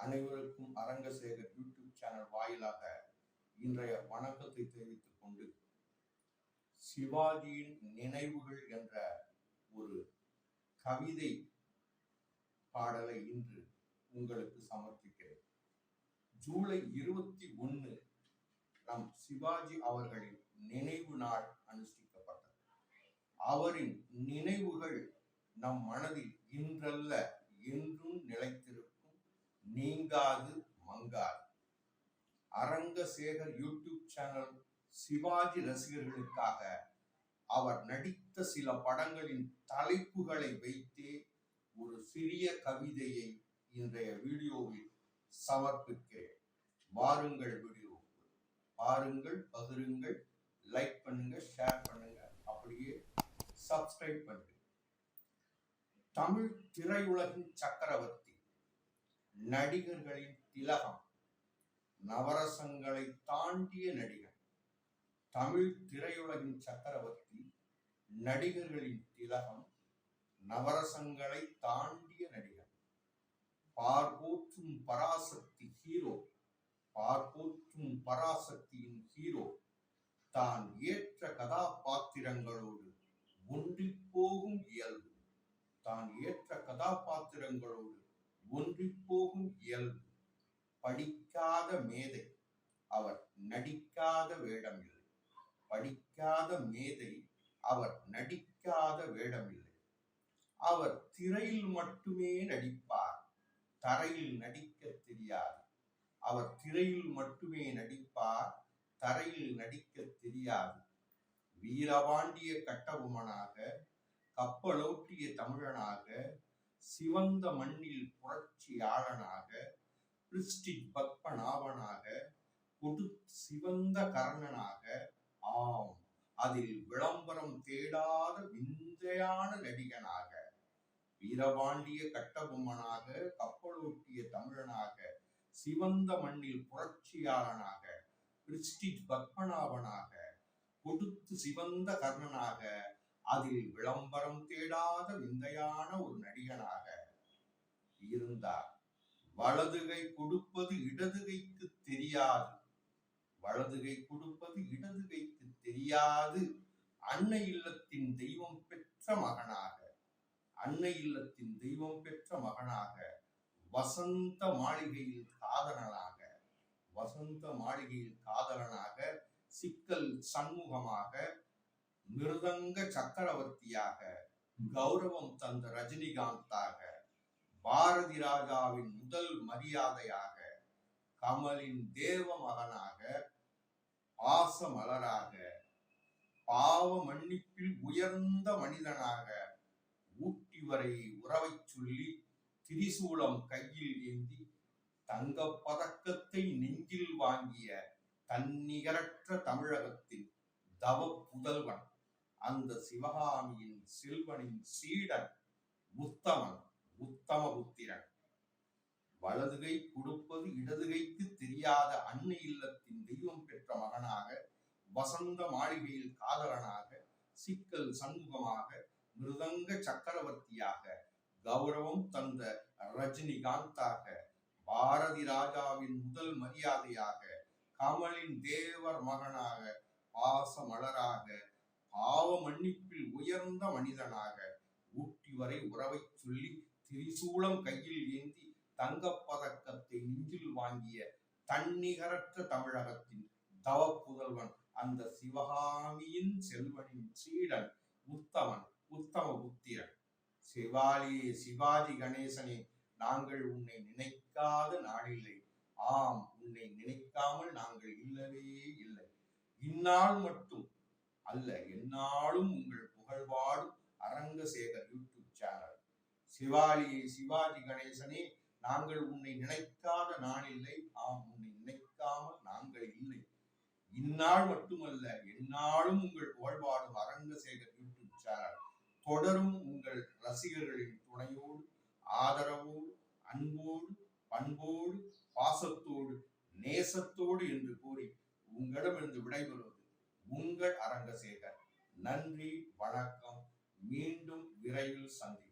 அனைவருக்கும் Arangasekar YouTube channel வாயிலாக இன்றைய வணக்கத்தை தெரிவித்துக் கொண்டு, சிவாஜியின் நினைவுகள் என்ற ஒரு கவிதை பாடலை இன்று உங்களுக்கு சமர்ப்பிக்கிறேன். ஜூலை 21 நம் சிவாஜி அவர்களின் நினைவு நாள் அனுஷ்டிக்கப்பட்டது. அவரின் நினைவுகள் நம் மனதில் இன்றல்ல என்றும் நிலைத்திருக்கும், நீங்காது மங்காது. அரங்கசேகர் யூடியூப் சேனல் சிவாஜி ரசிகர்களுக்காக அவர் நடித்த சில படங்களின் தலைப்புகளை வைத்தே ஒரு சிறிய கவிதையை இன்றைய வீடியோவில் சமர்ப்பிக்கிறேன். வாருங்கள், வீடியோவுக்கு பாருங்கள், பகிருங்கள், லைக் பண்ணுங்க, ஷேர் பண்ணுங்க, அப்படியே சப்ஸ்கிரைப் பண்ணுங்க. தமிழ் திரையுலகின் சக்கரவர்த்தி, நடிகர்களின் திலகம், நவரசங்களை தாண்டிய நடிகர். தமிழ் திரையுலகின் சக்கரவர்த்தி, நடிகர்களின் திலகம், நவரசங்களை தாண்டிய நடிகர். பார்போற்றும் பராசக்தி ஹீரோ, பார்போற்றும் பராசக்தியின் ஹீரோ. தான் ஏற்ற கதாபாத்திரங்களோடு ஒன்றிப் போகும் இயல்பு, தான் ஏற்ற கதாபாத்திரங்களோடு ஒன்றிப் போகும் இயல்பு. படிக்காத மேதை, அவர் நடிக்காத வேடமில்லை. படிக்காத மேதை, அவர் நடிக்காத வேடமில்லை. அவர் திரையில் மட்டுமே நடிப்பார், தரையில் நடிக்க தெரியாது. அவர் திரையில் மட்டுமே நடிப்பார், தரையில் நடிக்க தெரியாது. வீரபாண்டிய கட்டபொம்மனாக, கப்பலோட்டிய தமிழனாக, சிவந்த மண்ணில் புரட்சியாளனாக, பிரிஸ்டிஜ் பத்மநாபனாக, கொடு சிவந்த கர்ணனாக, ஆம், அதில் விளம்பரம் தேடாத விந்தையான நடிகனாக, வீரபாண்டிய கட்டபொம்மனாக, கப்பலோட்டிய தமிழனாக, சிவந்த மண்ணில் புரட்சியாளனாக, பிரிஸ்டிஜ் பத்மநாபனாக, கொடுத்து சிவந்த கர்ணனாக, அதில் விளம்பரம் தேடாத விந்தையான ஒரு நடிகனாக இருந்தார். வலதுகை கொடுப்பது இடதுகைக்கு தெரியாது, வலதுகை கொடுப்பது இடதுகைக்கு தெரியாது. அன்னை இல்லத்தின் தெய்வம் பெற்ற மகனாக, அன்னை இல்லத்தின் தெய்வம் பெற்ற மகனாக, வசந்த மாளிகையில் காதலனாக, வசந்த மாளிகையில் காதலனாக, சிக்கல் சண்முகமாக, மிருதங்க சக்கரவர்த்தியாக, கௌரவம் தந்த ரஜினிகாந்தாக, பாரதி ராஜாவின் முதல் மரியாதையாக, கமலின் தேவ மகனாக, பாச மலராக, பாவ மன்னிப்பில் உயர்ந்த மனிதனாக, ஊட்டி வரை உறவை சொல்லி திரிசூலம் கையில் ஏந்தி தங்க பதக்கத்தை நெஞ்சில் வாங்கிய தன்னிகரற்ற தமிழகத்தின் தவ புதல்வன், அந்த சிவகாமியின் செல்வனின் சீடன், உத்தமன், உத்தம புத்திரன். வலதுகை கொடுப்பது இடதுகைக்கு தெரியாத அன்னை இல்லத்தின் தெய்வம் பெற்ற மகனாக, வசந்த மாளிகையில் காதலனாக, சிக்கல் சண்முகமாக, மிருதங்க சக்கரவர்த்தியாக, கௌரவம் தந்த ரஜினிகாந்தாக, பாரதி ராஜாவின் முதல் மரியாதையாக, கமலின் தேவர் மகனாக, பாச மலராக, பாவ மன்னிப்பில் உயர்ந்த மனிதனாக, ஊட்டி வரை உறவை சொல்லி திரிசூலம் கையில் ஏந்தி தங்கப்பதக்கத்தை நெஞ்சில் வாங்கிய தன்னிகரற்ற தமிழகத்தின் தவ புதல்வன், அந்த சிவகாமியின் செல்வனின் சீடன், உத்தமன், உத்தம புத்திரன். சிவாஜி கணேசனே, நாங்கள் உன்னை நினைக்காத நாளில்லை. ஆம், உன்னை நினைக்காமல் நாங்கள் இல்லவே இல்லை. இந்நாள் மட்டும் அல்ல, எந்நாளும் உங்கள் புகழ்பாடும் அரங்கசேகர் யூடியூப் சேனல். சிவாஜி கணேசனே, நாங்கள் உன்னை நினைக்காத நாளில்லை. ஆம், உன்னை நினைக்காமல் நாங்கள் இல்லை. இந்நாள் மட்டுமல்ல, எந்நாளும் உங்கள் புகழ்பாடும் அரங்கசேகர் யூடியூப் சேனல் தொடரும் உங்கள் ரசிகர்களின் துணையோடு, ஆதரவோடு, அன்போடு, பண்போடு, பாசத்தோடு, நேசத்தோடு என்று கூறி உங்களிடமிருந்து விடைபெறுவது உங்கள் அரங்கசேகர். நன்றி, வணக்கம். மீண்டும் விரைவில் சந்திப்போம்.